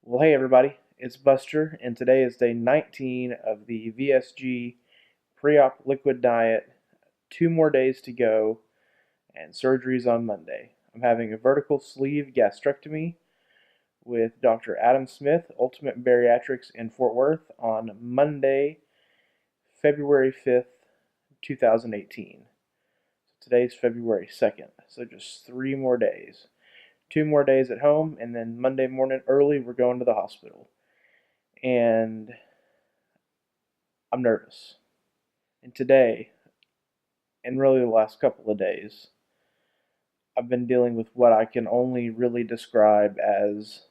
Well, hey everybody, it's Buster, and today is day 19 of the VSG pre-op liquid diet. 2 more days to go, and surgery's on Monday. I'm having a vertical sleeve gastrectomy with Dr. Adam Smith, Ultimate Bariatrics in Fort Worth, on Monday, February 5th, 2018. Today's February 2nd, so just 3 more days. 2 more days at home, and then Monday morning early, we're going to the hospital. And I'm nervous. And today, and really the last couple of days, I've been dealing with what I can only really describe as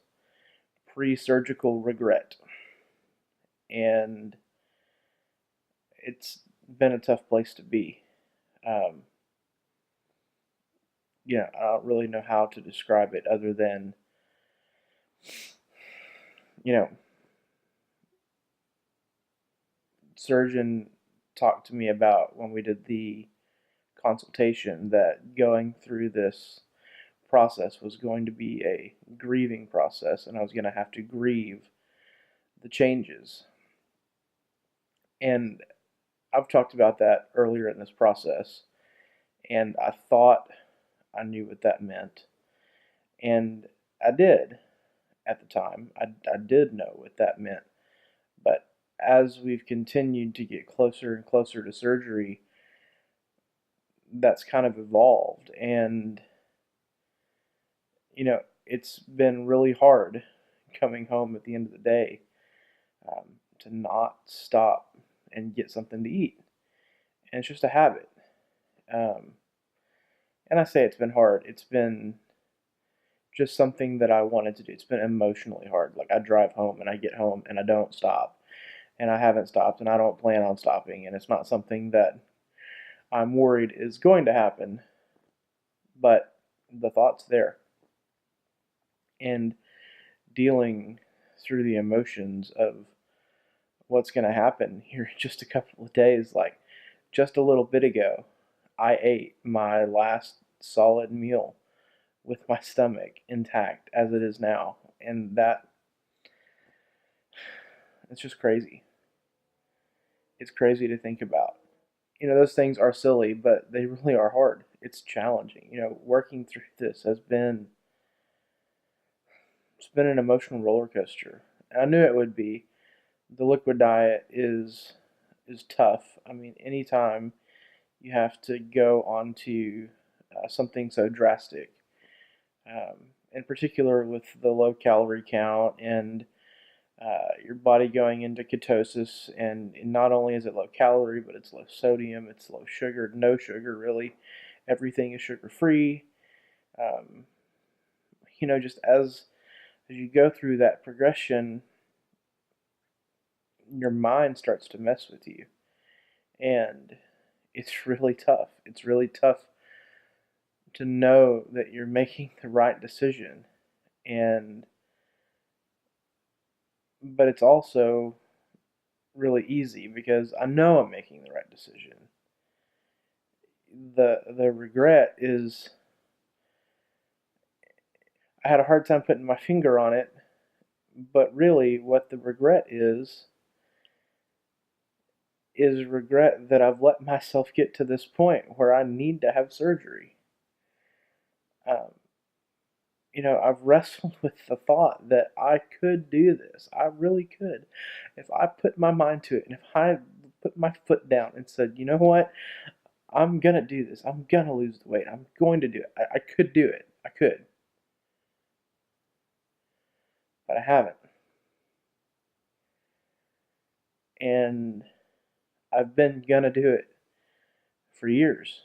pre-surgical regret. And it's been a tough place to be. Um, I don't really know how to describe it other than, you know, surgeon talked to me about when we did the consultation that going through this process was going to be a grieving process, and I was going to have to grieve the changes. And I've talked about that earlier in this process, and I thought I knew what that meant. And I did at the time. I did know what that meant. But as we've continued to get closer and closer to surgery, that's kind of evolved. And, it's been really hard coming home at the end of the day, to not stop and get something to eat. And it's just a habit. Um, and I say it's been hard. It's been just something that I wanted to do. It's been emotionally hard. Like, I drive home and I get home and I don't stop. And I haven't stopped and I don't plan on stopping. And it's not something that I'm worried is going to happen. But the thought's there. And dealing through the emotions of what's going to happen here in just a couple of days. Like, just a little bit ago, I ate my last solid meal with my stomach intact as it is now. And it's just crazy. It's crazy to think about. Those things are silly, but they really are hard. It's challenging. Working through this it's been an emotional roller coaster. I knew it would be. The liquid diet is tough. I mean, anytime you have to go on to something so drastic, in particular with the low calorie count and your body going into ketosis, and not only is it low calorie, but it's low sodium, it's low sugar, no sugar really. Everything is sugar free. Um, just as you go through that progression, your mind starts to mess with you, and it's really tough. It's really tough to know that you're making the right decision, and but it's also really easy because I know I'm making the right decision. The regret is, I had a hard time putting my finger on it, but really what the regret is regret that I've let myself get to this point where I need to have surgery. Um, I've wrestled with the thought that I could do this. I really could. If I put my mind to it, and if I put my foot down and said, you know what, I'm going to do this. I'm going to lose the weight. I'm going to do it. I could do it. I could. But I haven't. And I've been going to do it for years.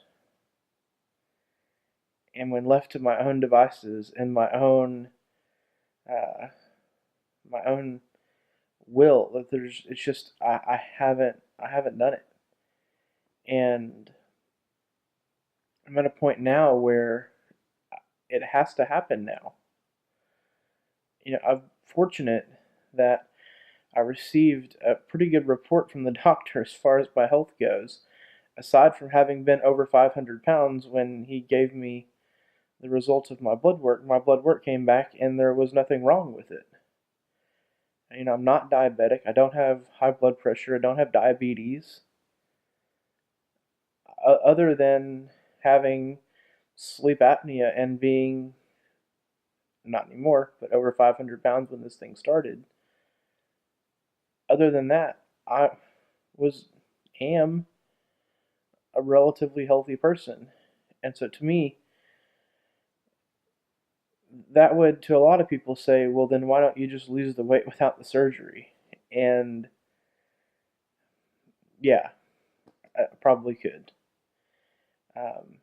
And when left to my own devices and uh, my own will, that it's just I haven't done it. And I'm at a point now where it has to happen now. I'm fortunate that I received a pretty good report from the doctor as far as my health goes. Aside from having been over 500 pounds when he gave me the results of my blood work came back and there was nothing wrong with it. I'm not diabetic. I don't have high blood pressure. I don't have diabetes. Other than having sleep apnea and being, not anymore, but over 500 pounds when this thing started. Other than that, I was, am a relatively healthy person. And so to me, that would, to a lot of people, say, well, then why don't you just lose the weight without the surgery? And yeah, I probably could. Um,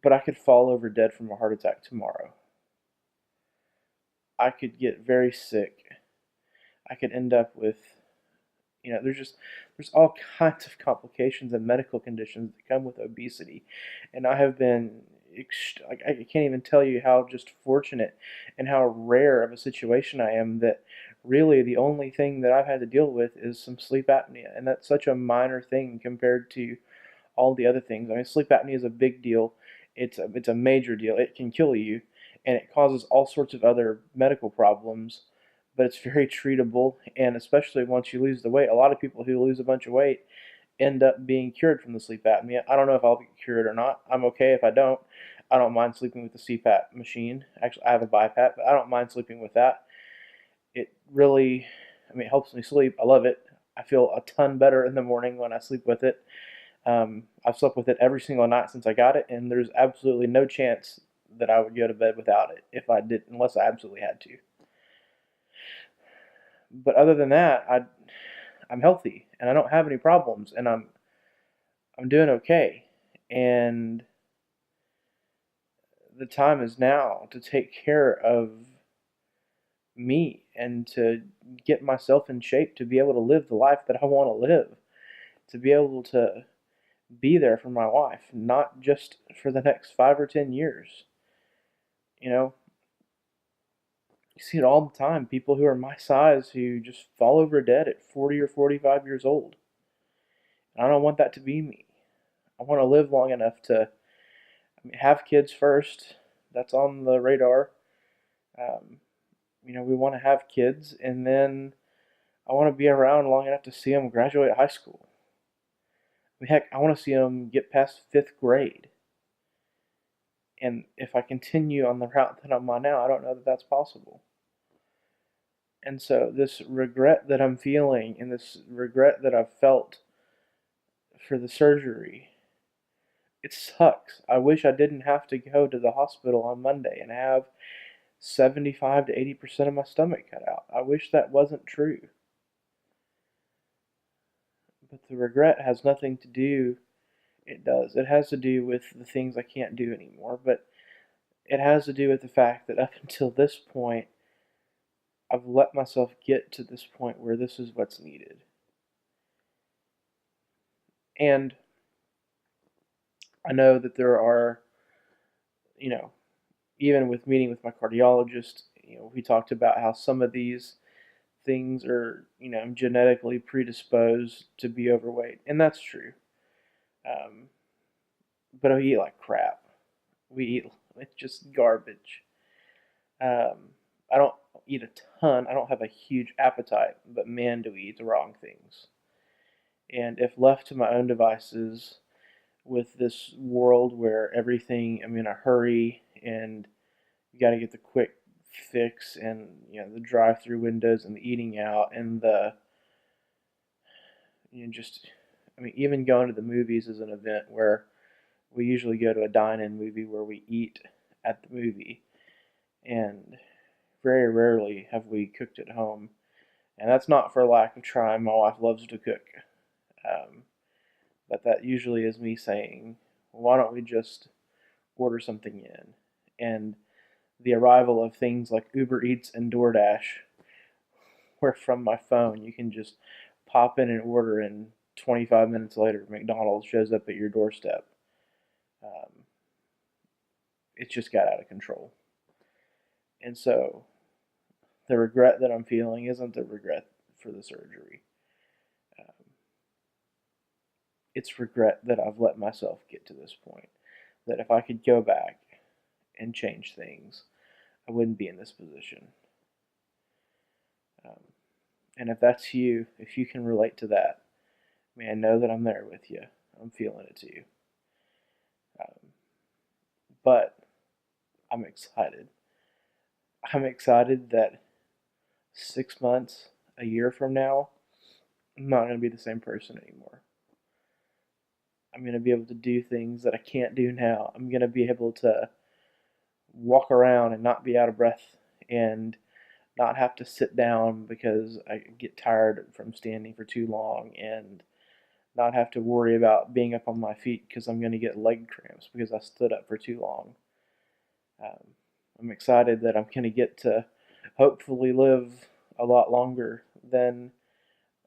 but I could fall over dead from a heart attack tomorrow. I could get very sick. I could end up with, there's all kinds of complications and medical conditions that come with obesity. And I have been, I can't even tell you how just fortunate and how rare of a situation I am that really the only thing that I've had to deal with is some sleep apnea. And that's such a minor thing compared to all the other things. I mean, sleep apnea is a big deal. It's a major deal. It can kill you, and it causes all sorts of other medical problems. But it's very treatable, and especially once you lose the weight, a lot of people who lose a bunch of weight end up being cured from the sleep apnea. I don't know if I'll be cured or not. I'm okay if I don't. I don't mind sleeping with the CPAP machine. Actually, I have a BiPAP, but I don't mind sleeping with that. It really, it helps me sleep. I love it. I feel a ton better in the morning when I sleep with it. I've slept with it every single night since I got it, and there's absolutely no chance that I would go to bed without it if I did, unless I absolutely had to. But other than that, I'm healthy and I don't have any problems, and I'm doing okay. And the time is now to take care of me and to get myself in shape to be able to live the life that I want to live, to be able to be there for my wife, not just for the next 5 or 10 years. You know, you see it all the time. People who are my size who just fall over dead at 40 or 45 years old. And I don't want that to be me. I want to live long enough to, have kids first. That's on the radar. Um, we want to have kids, and then I want to be around long enough to see them graduate high school. Heck, I want to see them get past fifth grade. And if I continue on the route that I'm on now, I don't know that that's possible. And so, this regret that I'm feeling and this regret that I've felt for the surgery, it sucks. I wish I didn't have to go to the hospital on Monday and have 75 to 80% of my stomach cut out. I wish that wasn't true. But the regret has nothing to do, it does. It has to do with the things I can't do anymore. But it has to do with the fact that up until this point, I've let myself get to this point where this is what's needed. And I know that there are, you know, even with meeting with my cardiologist, we talked about how some of these things are, genetically predisposed to be overweight. And that's true. Um, but I eat like crap. We eat it's just garbage. I don't eat a ton. I don't have a huge appetite, but man, do we eat the wrong things. And if left to my own devices, with this world where everything, I'm in a hurry and you got to get the quick fix, and the drive-through windows and the eating out and the just, even going to the movies is an event where we usually go to a dine-in movie where we eat at the movie, and very rarely have we cooked at home. And that's not for lack of trying. My wife loves to cook. Um, but that usually is me saying, well, why don't we just order something in? And the arrival of things like Uber Eats and DoorDash, where from my phone you can just pop in and order, and 25 minutes later McDonald's shows up at your doorstep. Um, it's just got out of control. And so the regret that I'm feeling isn't the regret for the surgery. Um, it's regret that I've let myself get to this point. That if I could go back and change things, I wouldn't be in this position. Um, and if that's you, if you can relate to that, man, know that I'm there with you. I'm feeling it too. Um, but I'm excited. I'm excited that 6 months, a year from now, I'm not going to be the same person anymore. I'm going to be able to do things that I can't do now. I'm going to be able to walk around and not be out of breath and not have to sit down because I get tired from standing for too long, and not have to worry about being up on my feet because I'm going to get leg cramps because I stood up for too long. Um, I'm excited that I'm going to get to hopefully live a lot longer than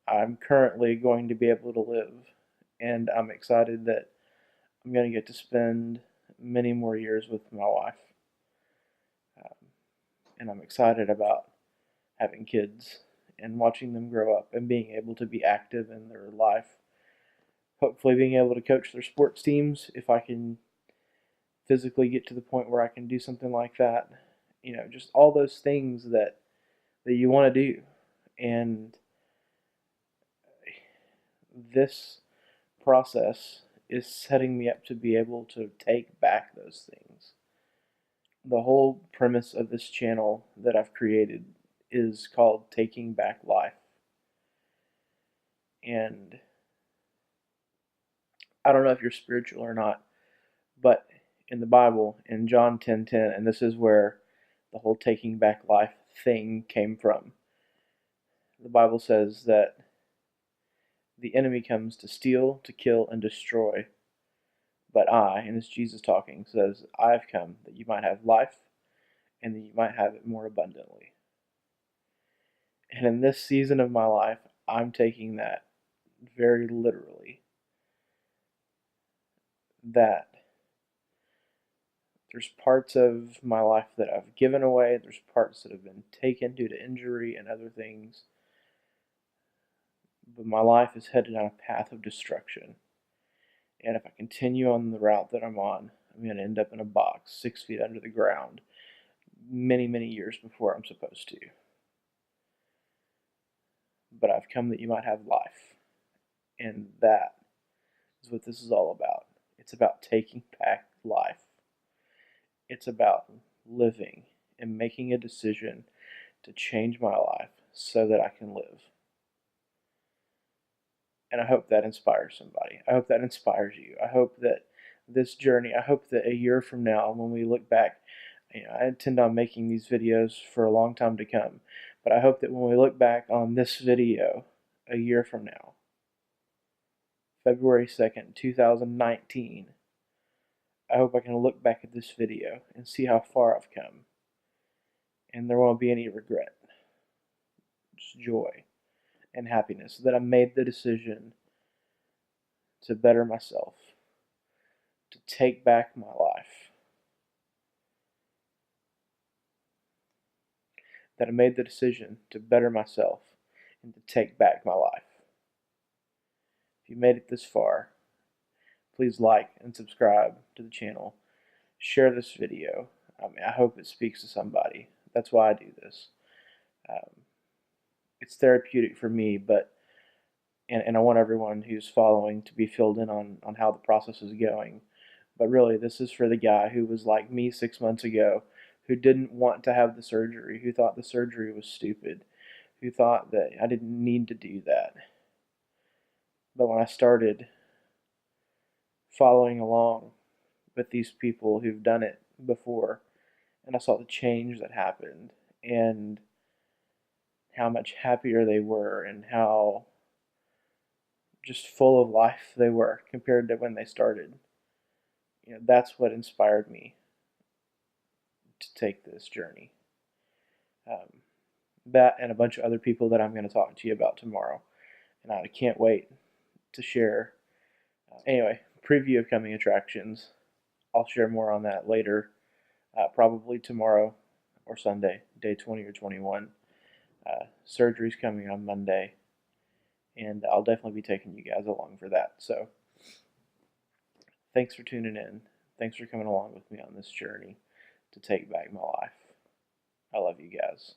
I'm currently going to be able to live. And I'm excited that I'm going to get to spend many more years with my wife. Um, and I'm excited about having kids and watching them grow up and being able to be active in their life. Hopefully, being able to coach their sports teams if I can physically get to the point where I can do something like that. Just all those things that you want to do. And this process is setting me up to be able to take back those things. The whole premise of this channel that I've created is called Taking Back Life. And I don't know if you're spiritual or not, but in the Bible, in John 10:10, and this is where the whole taking back life thing came from. The Bible says that the enemy comes to steal, to kill, and destroy. But I, and it's Jesus talking, says, I've come that you might have life and that you might have it more abundantly. And in this season of my life, I'm taking that very literally. That there's parts of my life that I've given away, there's parts that have been taken due to injury and other things. But my life is headed on a path of destruction. And if I continue on the route that I'm on, I'm going to end up in a box 6 feet under the ground many, many years before I'm supposed to. But I've come that you might have life. And that is what this is all about. It's about taking back life. It's about living and making a decision to change my life so that I can live. And I hope that inspires somebody. I hope that inspires you. I hope that this journey, I hope that a year from now, when we look back, I intend on making these videos for a long time to come. But I hope that when we look back on this video a year from now, February 2nd, 2019, I hope I can look back at this video and see how far I've come. And there won't be any regret. Just joy and happiness that I made the decision to better myself, to take back my life. That I made the decision to better myself and to take back my life. If you made it this far, please like and subscribe to the channel. Share this video. I hope it speaks to somebody. That's why I do this. It's therapeutic for me, and I want everyone who's following to be filled in on how the process is going. But really, this is for the guy who was like me 6 months ago, who didn't want to have the surgery, who thought the surgery was stupid, who thought that I didn't need to do that. But when I started following along with these people who've done it before, and I saw the change that happened, and how much happier they were, and how just full of life they were compared to when they started. That's what inspired me to take this journey. Um, that and a bunch of other people that I'm going to talk to you about tomorrow. And I can't wait to share. Anyway, preview of coming attractions. I'll share more on that later, probably tomorrow or Sunday, day 20 or 21. Surgery's coming on Monday, and I'll definitely be taking you guys along for that. So thanks for tuning in. Thanks for coming along with me on this journey to take back my life. I love you guys.